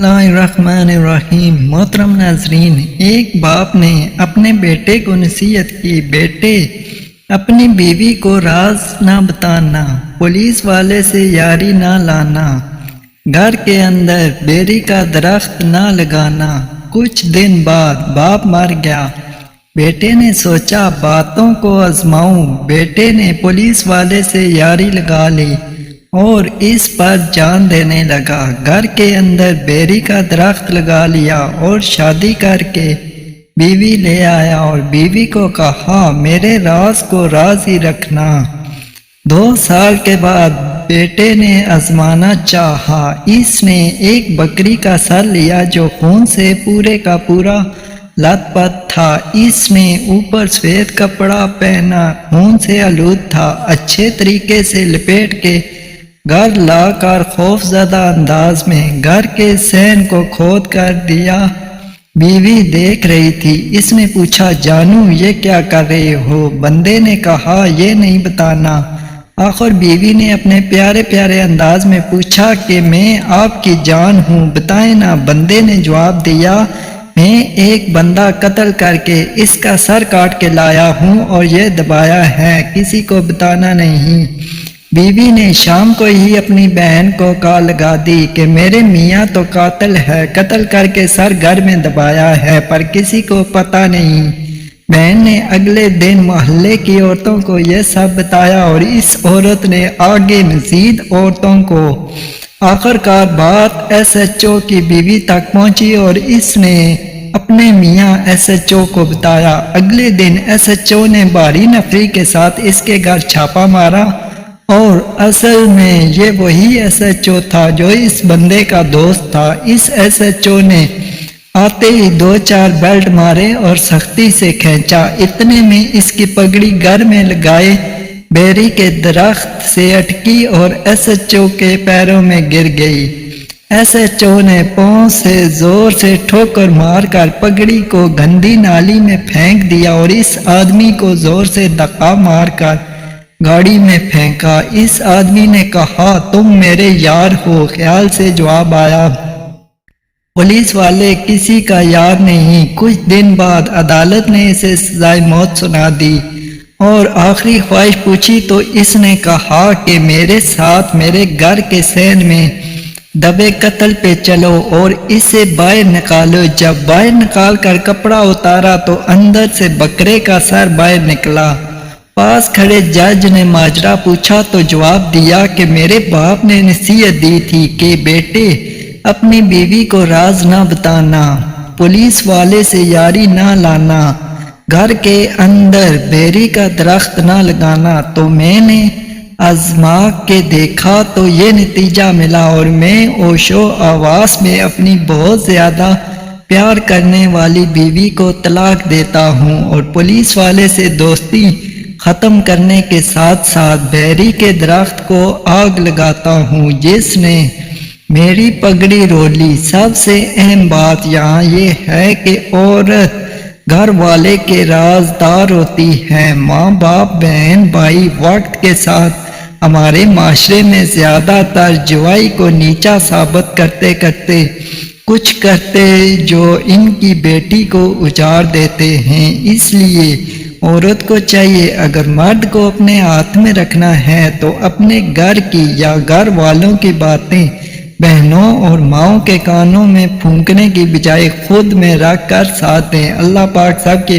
اللہ الرحمن الرحیم۔ محترم ناظرین، ایک باپ نے اپنے بیٹے کو نصیحت کی، بیٹے اپنی بیوی کو راز نہ بتانا، پولیس والے سے یاری نہ لانا، گھر کے اندر بیری کا درخت نہ لگانا۔ کچھ دن بعد باپ مر گیا۔ بیٹے نے سوچا باتوں کو آزماؤں۔ بیٹے نے پولیس والے سے یاری لگا لی اور اس پر جان دینے لگا۔ گھر کے اندر بیری کا درخت لگا لیا اور شادی کر کے بیوی لے آیا اور بیوی کو کہا میرے راز کو راز ہی رکھنا۔ 2 سال کے بعد بیٹے نے آزمانا چاہا۔ اس نے ایک بکری کا سر لیا جو خون سے پورے کا پورا لت پت تھا۔ اس نے اوپر سفید کپڑا پہنا، خون سے آلود تھا، اچھے طریقے سے لپیٹ کے گھر لا کر خوف زدہ انداز میں گھر کے صحن کو کھود کر دیا۔ بیوی دیکھ رہی تھی۔ اس نے پوچھا جانو یہ کیا کر رہے ہو؟ بندے نے کہا یہ نہیں بتانا۔ آخر بیوی نے اپنے پیارے پیارے انداز میں پوچھا کہ میں آپ کی جان ہوں، بتائیں نا۔ بندے نے جواب دیا میں ایک بندہ قتل کر کے اس کا سر کاٹ کے لایا ہوں اور یہ دبایا ہے، کسی کو بتانا نہیں۔ بیوی نے شام کو ہی اپنی بہن کو کال لگا دی کہ میرے میاں تو قاتل ہے، قتل کر کے سر گھر میں دبایا ہے پر کسی کو پتہ نہیں۔ بہن نے اگلے دن محلے کی عورتوں کو یہ سب بتایا اور اس عورت نے آگے مزید عورتوں کو۔ آخرکار بات ایس ایچ او کی بیوی تک پہنچی اور اس نے اپنے میاں ایس ایچ او کو بتایا۔ اگلے دن ایس ایچ او نے بھاری نفری کے ساتھ اس کے گھر چھاپا مارا اور اصل میں یہ وہی ایس ایچ او تھا جو اس بندے کا دوست تھا۔ اس ایس ایچ او نے آتے ہی 2-4 بیلٹ مارے اور سختی سے کھینچا۔ اتنے میں اس کی پگڑی گھر میں لگائے بیری کے درخت سے اٹکی اور ایس ایچ او کے پیروں میں گر گئی۔ ایس ایچ او نے پاؤں سے زور سے ٹھوکر مار کر پگڑی کو گندی نالی میں پھینک دیا اور اس آدمی کو زور سے دھکا مار کر گاڑی میں پھینکا۔ اس آدمی نے کہا تم میرے یار ہو؟ خیال سے جواب آیا پولیس والے کسی کا یار نہیں۔ کچھ دن بعد عدالت نے اسے سزائے موت سنا دی اور آخری خواہش پوچھی تو اس نے کہا کہ میرے ساتھ میرے گھر کے صحن میں دبے قتل پہ چلو اور اسے باہر نکالو۔ جب باہر نکال کر کپڑا اتارا تو اندر سے بکرے کا سر باہر نکلا۔ پاس کھڑے جج نے ماجرا پوچھا تو جواب دیا کہ میرے باپ نے نصیحت دی تھی کہ بیٹے اپنی بیوی کو راز نہ بتانا، پولیس والے سے یاری نہ لانا، گھر کے اندر بیری کا درخت نہ لگانا۔ تو میں نے آزما کے دیکھا تو یہ نتیجہ ملا اور میں ہوش و حواس میں اپنی بہت زیادہ پیار کرنے والی بیوی کو طلاق دیتا ہوں اور پولیس والے سے دوستی ختم کرنے کے ساتھ ساتھ بیری کے درخت کو آگ لگاتا ہوں جس نے میری پگڑی رولی۔ سب سے اہم بات یہاں یہ ہے کہ عورت گھر والے کے رازدار ہوتی ہے۔ ماں باپ بہن بھائی وقت کے ساتھ ہمارے معاشرے میں زیادہ تر جوائی کو نیچا ثابت کرتے کرتے کچھ کرتے جو ان کی بیٹی کو اجاڑ دیتے ہیں۔ اس لیے عورت کو چاہیے اگر مرد کو اپنے ہاتھ میں رکھنا ہے تو اپنے گھر کی یا گھر والوں کی باتیں بہنوں اور ماؤں کے کانوں میں پھونکنے کی بجائے خود میں رکھ کر ساتھ دیں۔ اللہ پاک سب کی